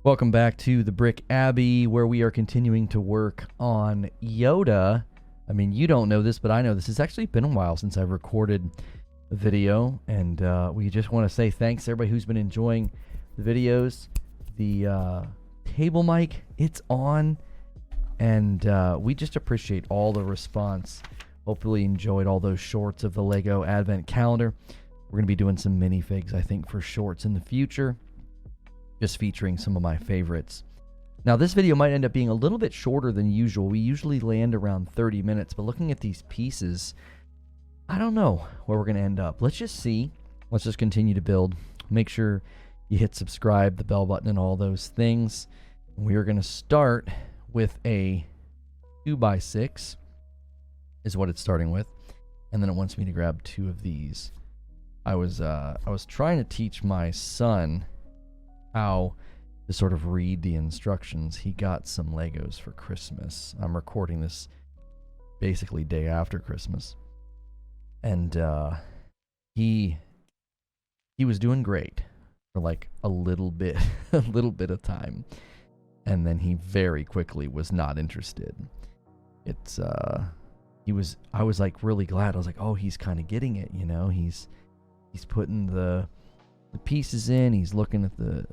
Welcome back to the Brick Abbey, where we are continuing to work on Yoda. I mean, you don't know this, but I know this. It's actually been a while since I've recorded a video, and we just want to say thanks to everybody who's been enjoying the videos. The table mic, it's on, and we just appreciate all the response. Hopefully you enjoyed all those shorts of the Lego Advent Calendar. We're going to be doing some minifigs, I think, for shorts in the future, just featuring some of my favorites. Now, this video might end up being a little bit shorter than usual. We usually land around 30 minutes, but looking at these pieces, I don't know where we're going to end up. Let's just see. Let's just continue to build. Make sure you hit subscribe, the bell button, and all those things. We are going to start with a 2x6 is what it's starting with, and then it wants me to grab 2 of these. I was trying to teach my son how to sort of read the instructions. He got some Legos for Christmas. I'm recording this basically day after Christmas, and he was doing great for like a little bit of time, and then he very quickly was not interested. I was like really glad. I was like, oh, he's kind of getting it, you know. He's putting the pieces in, he's looking at the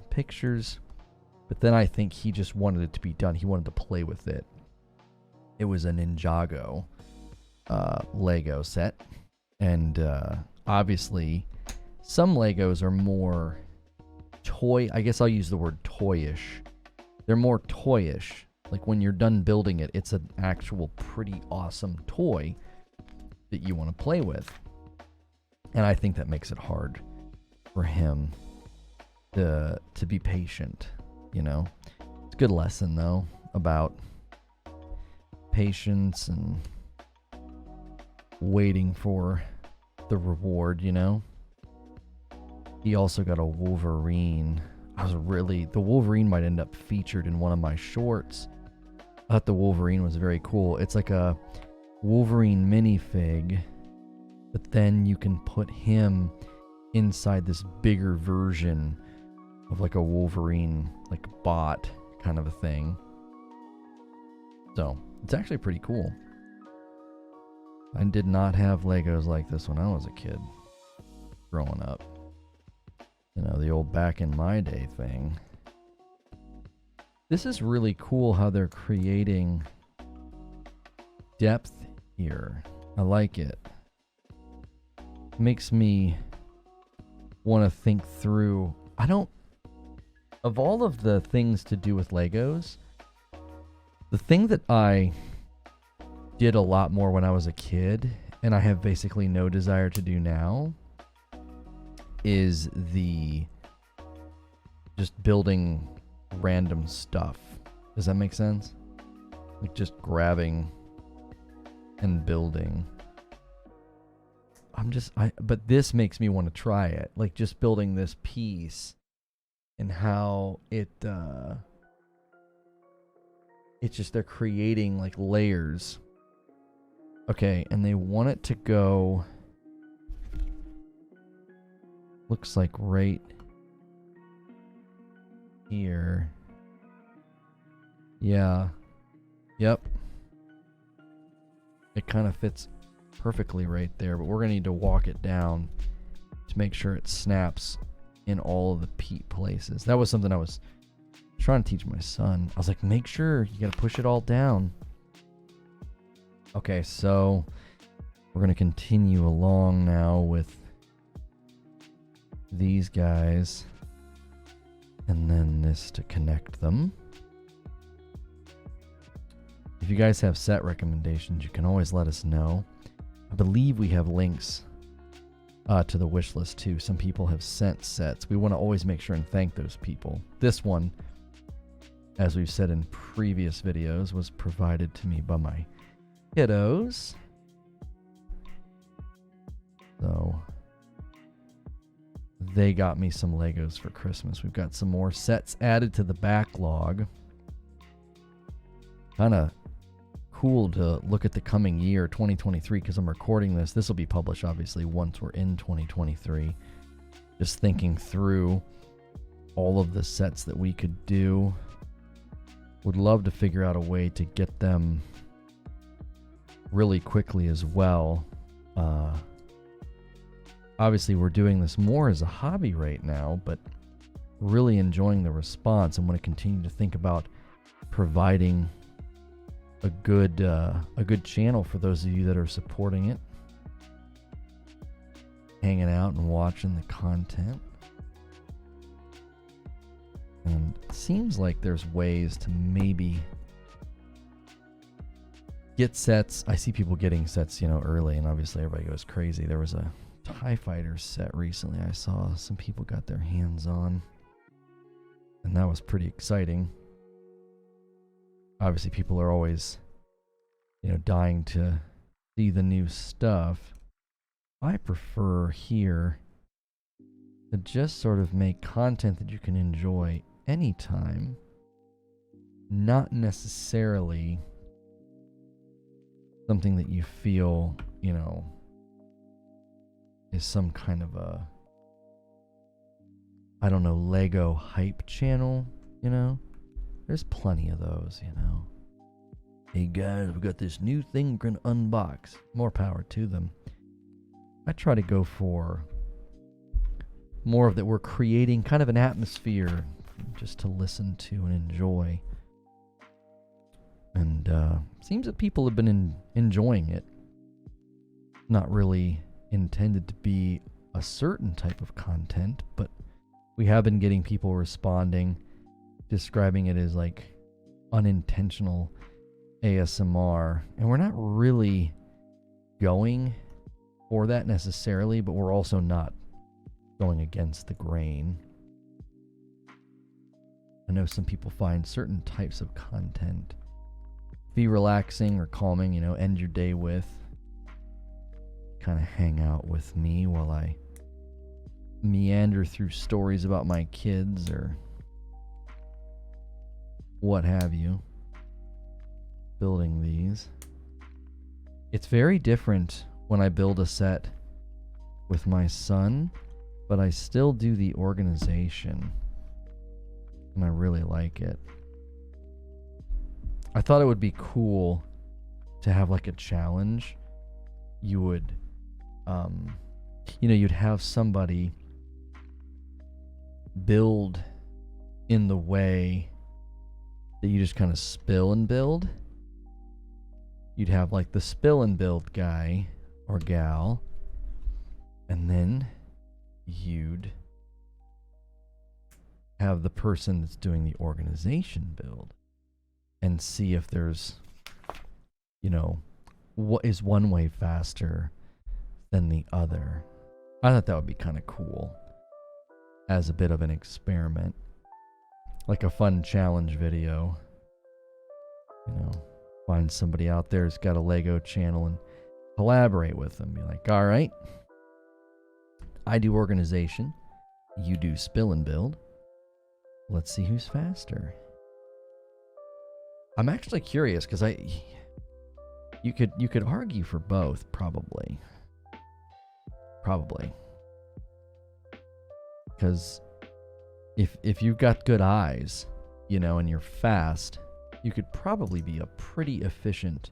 pictures, but then I think he just wanted it to be done. He wanted to play with it. It was a Ninjago Lego set, and obviously some Legos are more toy. I guess I'll use the word toyish. They're more toyish. Like when you're done building it, it's an actual pretty awesome toy that you want to play with. And I think that makes it hard for him to be patient, you know. It's a good lesson, though, about patience and waiting for the reward, you know. He also got a Wolverine. The Wolverine might end up featured in one of my shorts. I thought the Wolverine was very cool. It's like a Wolverine minifig, but then you can put him inside this bigger version of like a Wolverine, like bot kind of a thing. So it's actually pretty cool. I did not have Legos like this when I was a kid growing up. You know, the old back in my day thing. This is really cool how they're creating depth here. I like it. Makes me want to think through. Of all of the things to do with Legos, the thing that I did a lot more when I was a kid, and I have basically no desire to do now, is just building random stuff. Does that make sense? Like just grabbing and building. But this makes me want to try it. Like just building this piece and how it's just, they're creating like layers. Okay, and they want it to go, looks like right here. Yeah. Yep. It kind of fits perfectly right there, but we're gonna need to walk it down to make sure it snaps in all of the places. That was something I was trying to teach my son. I was like, make sure you gotta push it all down. Okay, so we're gonna continue along now with these guys, and then this to connect them. If you guys have set recommendations, you can always let us know. I believe we have links to the wish list too. Some people have sent sets. We want to always make sure and thank those people. This one, as we've said in previous videos, was provided to me by my kiddos. So they got me some Legos for Christmas. We've got some more sets added to the backlog. Kind of cool to look at the coming year, 2023, because I'm recording this. This will be published, obviously, once we're in 2023. Just thinking through all of the sets that we could do. Would love to figure out a way to get them really quickly as well. Obviously, we're doing this more as a hobby right now, but really enjoying the response and want to continue to think about providing a good channel for those of you that are supporting it, hanging out and watching the content. And it seems like there's ways to maybe get sets. I see people getting sets, early, and obviously everybody goes crazy. There was a TIE Fighter set recently I saw some people got their hands on, and that was pretty exciting. Obviously people are always, dying to see the new stuff. I prefer here to just sort of make content that you can enjoy anytime, not necessarily something that you feel, is some kind of a, I don't know, Lego hype channel, There's plenty of those, Hey guys, we got this new thing we're gonna unbox. More power to them. I try to go for more of that we're creating kind of an atmosphere just to listen to and enjoy. And seems that people have been enjoying it. Not really intended to be a certain type of content, but we have been getting people responding, describing it as like unintentional ASMR, and we're not really going for that necessarily, but we're also not going against the grain. I know some people find certain types of content be relaxing or calming, end your day with. Kind of hang out with me while I meander through stories about my kids or what have you. Building these. It's very different when I build a set with my son, but I still do the organization, and I really like it. I thought it would be cool to have like a challenge. You would, you'd have somebody build in the way that you just kind of spill and build. You'd have like the spill and build guy or gal, and then you'd have the person that's doing the organization build and see if there's, what is one way faster than the other. I thought that would be kind of cool as a bit of an experiment, like a fun challenge video. Find somebody out there who's got a Lego channel and collaborate with them. Be like, all right, I do organization, you do spill and build. Let's see who's faster. I'm actually curious because you could argue for both, probably. Because if you've got good eyes, and you're fast, you could probably be a pretty efficient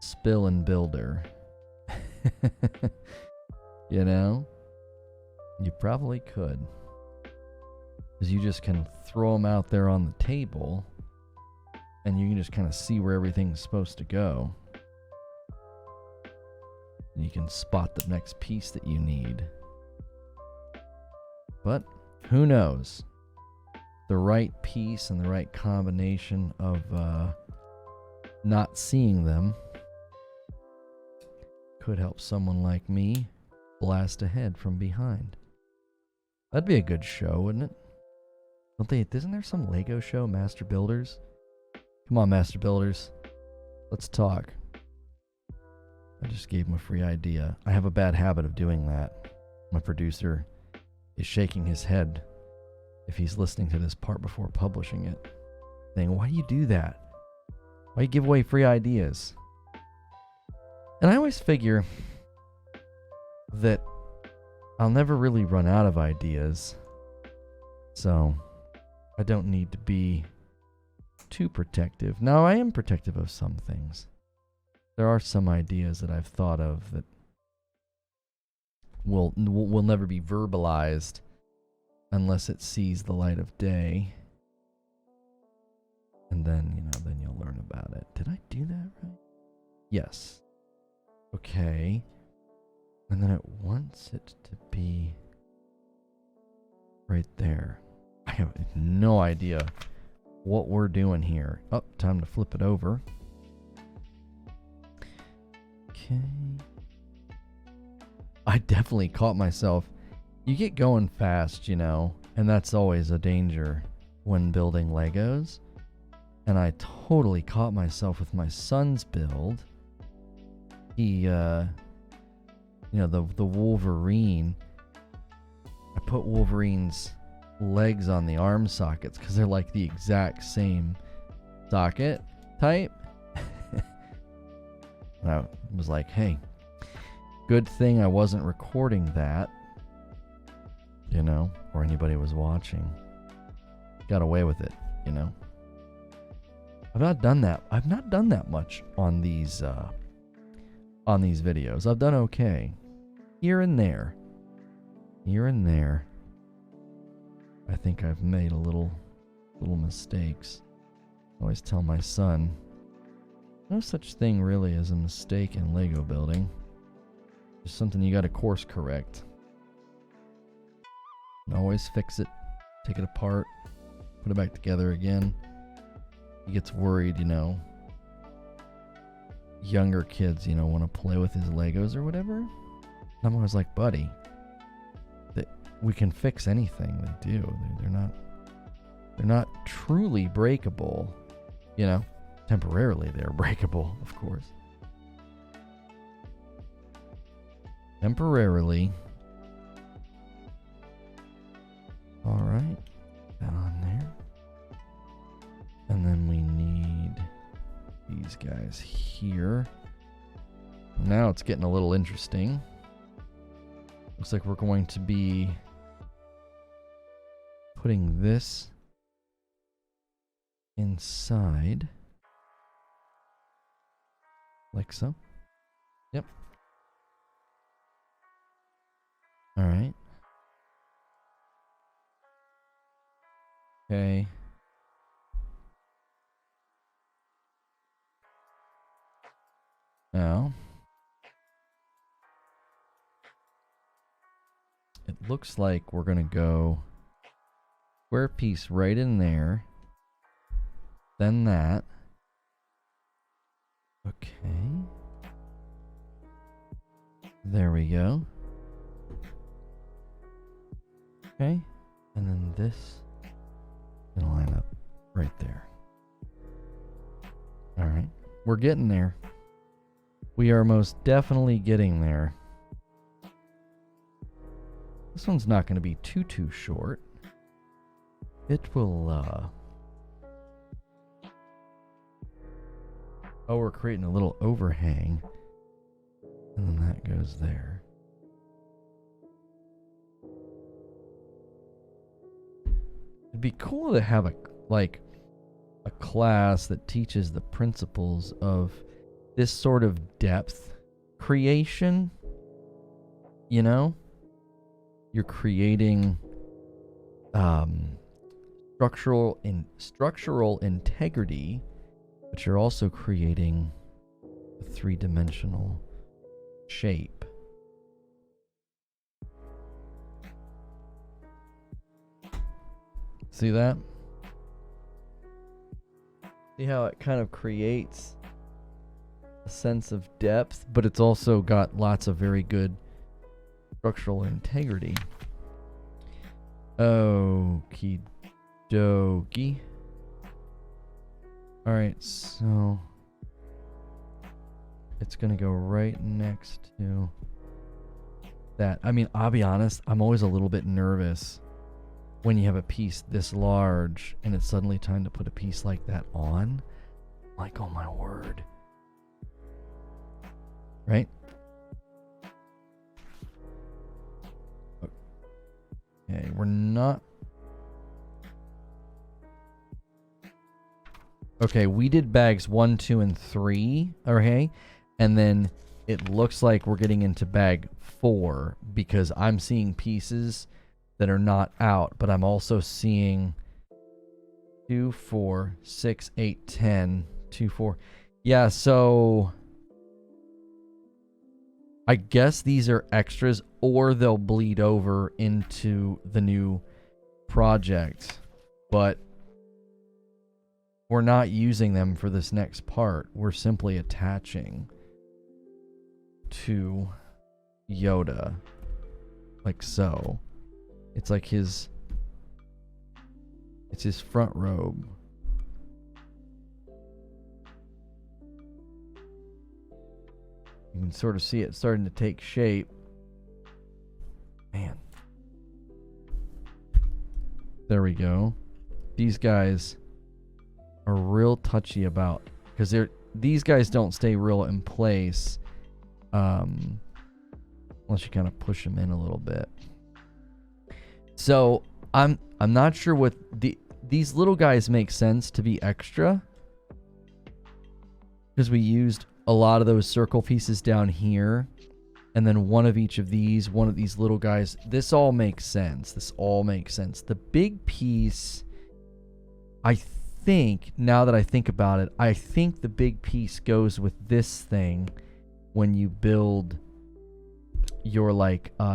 spill and builder. You probably could. Because you just can throw them out there on the table, and you can just kind of see where everything's supposed to go. And you can spot the next piece that you need. But who knows? The right piece and the right combination of not seeing them could help someone like me blast ahead from behind. That'd be a good show, wouldn't it? Isn't there some Lego show, Master Builders? Come on, Master Builders. Let's talk. I just gave him a free idea. I have a bad habit of doing that. My producer is shaking his head if he's listening to this part before publishing it, saying, why do you do that? Why do you give away free ideas? And I always figure that I'll never really run out of ideas. So I don't need to be too protective. Now, I am protective of some things. There are some ideas that I've thought of that will never be verbalized unless it sees the light of day. And then, then you'll learn about it. Did I do that right? Yes. Okay. And then it wants it to be right there. I have no idea what we're doing here. Oh, time to flip it over. Okay. I definitely caught myself. You get going fast, and that's always a danger when building Legos. And I totally caught myself with my son's build. He, the Wolverine. I put Wolverine's legs on the arm sockets because they're like the exact same socket type. And I was like, hey, good thing I wasn't recording that, or anybody was watching. Got away with it, I've not done that much on these videos. I've done okay. Here and there. I think I've made a little mistakes. I always tell my son, no such thing really as a mistake in Lego building. Just something you gotta course correct. And always fix it, take it apart, put it back together again. He gets worried, younger kids, want to play with his Legos or whatever. And I'm always like, buddy, that we can fix anything they do. They're not truly breakable, Temporarily they're breakable, of course. Temporarily. All right, that on there. And then we need these guys here. Now it's getting a little interesting. Looks like we're going to be putting this inside. Like so. Yep. All right. Okay. Now, it looks like we're going to go square piece right in there. Then that. Okay. There we go. Okay. And then this is going to line up right there. All right. We're getting there. We are most definitely getting there. This one's not going to be too short. It will, oh, we're creating a little overhang. And then that goes there. It'd be cool to have a class that teaches the principles of this sort of depth creation. You're creating structural integrity, but you're also creating a three-dimensional shape. See that? See how it kind of creates a sense of depth, but it's also got lots of very good structural integrity. Okie dokie. Alright, so it's gonna go right next to that. I mean, I'll be honest, I'm always a little bit nervous when you have a piece this large and it's suddenly time to put a piece like that on. Like, oh my word. Right? Okay, we're not Okay, we did bags 1, 2, and 3. Okay, and then it looks like we're getting into bag 4 because I'm seeing pieces that are not out, but I'm also seeing 2, 4, 6, 8, 10, 2, 4. Yeah, so I guess these are extras, or they'll bleed over into the new project, but we're not using them for this next part. We're simply attaching to Yoda, like so. It's like it's his front robe. You can sort of see it starting to take shape. Man. There we go. These guys are real touchy about, because these guys don't stay real in place unless you kind of push them in a little bit. So I'm not sure what these little guys make sense to be extra, because we used a lot of those circle pieces down here, and then one of these little guys. This all makes sense. The big piece, I think, now that I think about it, I think the big piece goes with this thing when you build your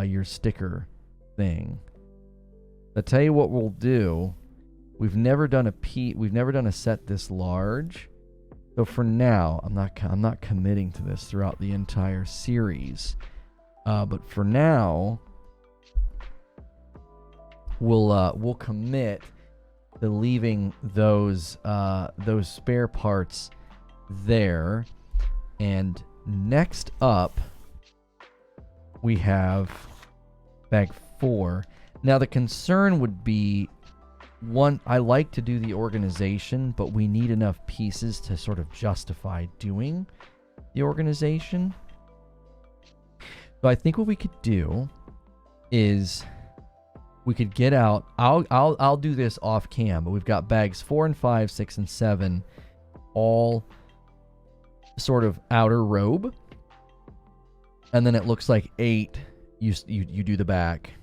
your sticker thing. I'll tell you what we'll do. We've never done a set this large. So for now, I'm not committing to this throughout the entire series. But for now, we'll commit to leaving those spare parts there. And next up, we have bag 4. Now the concern would be, one, I like to do the organization, but we need enough pieces to sort of justify doing the organization. So I think what we could do is we could get out. I'll do this off cam, but we've got bags 4 and 5, 6 and 7, all sort of outer robe, and then it looks like 8. You do the back.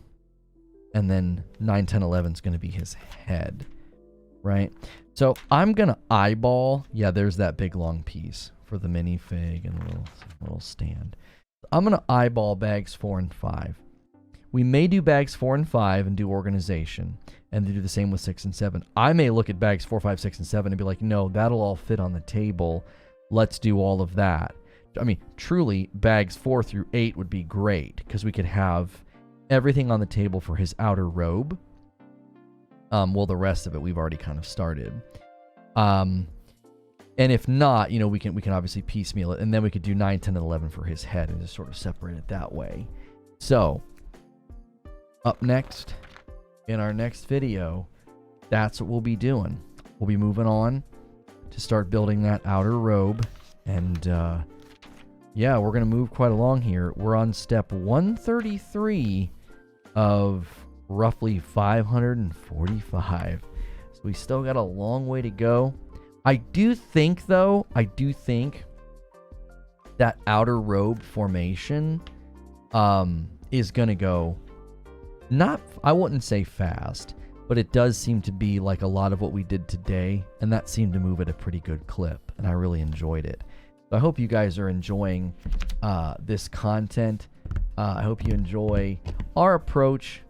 And then 9, 10, 11 is going to be his head, right? So I'm going to eyeball. Yeah, there's that big long piece for the minifig and little stand. I'm going to eyeball bags 4 and 5. We may do bags 4 and 5 and do organization, and do the same with 6 and 7. I may look at bags 4, 5, 6, and 7 and be like, no, that'll all fit on the table. Let's do all of that. I mean, truly, bags 4 through 8 would be great, because we could have everything on the table for his outer robe. Well, the rest of it we've already kind of started. And if not, we can obviously piecemeal it, and then we could do 9, 10, and 11 for his head and just sort of separate it that way. So, up next, in our next video, that's what we'll be doing. We'll be moving on to start building that outer robe, and yeah, we're going to move quite along here. We're on step 133 of roughly 545. So we still got a long way to go. I do think that outer robe formation is going to go, not, I wouldn't say fast, but it does seem to be like a lot of what we did today, and that seemed to move at a pretty good clip, and I really enjoyed it. So I hope you guys are enjoying this content. I hope you enjoy our approach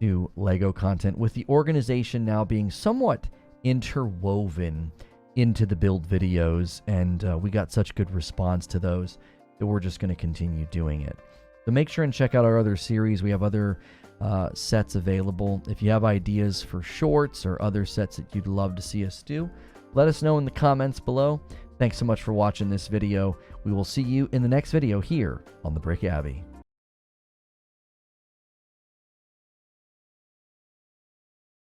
to Lego content, with the organization now being somewhat interwoven into the build videos, and we got such good response to those that we're just going to continue doing it. So make sure and check out our other series. We have other sets available. If you have ideas for shorts or other sets that you'd love to see us do, let us know in the comments below. Thanks so much for watching this video. We will see you in the next video here on the Brick Abbey.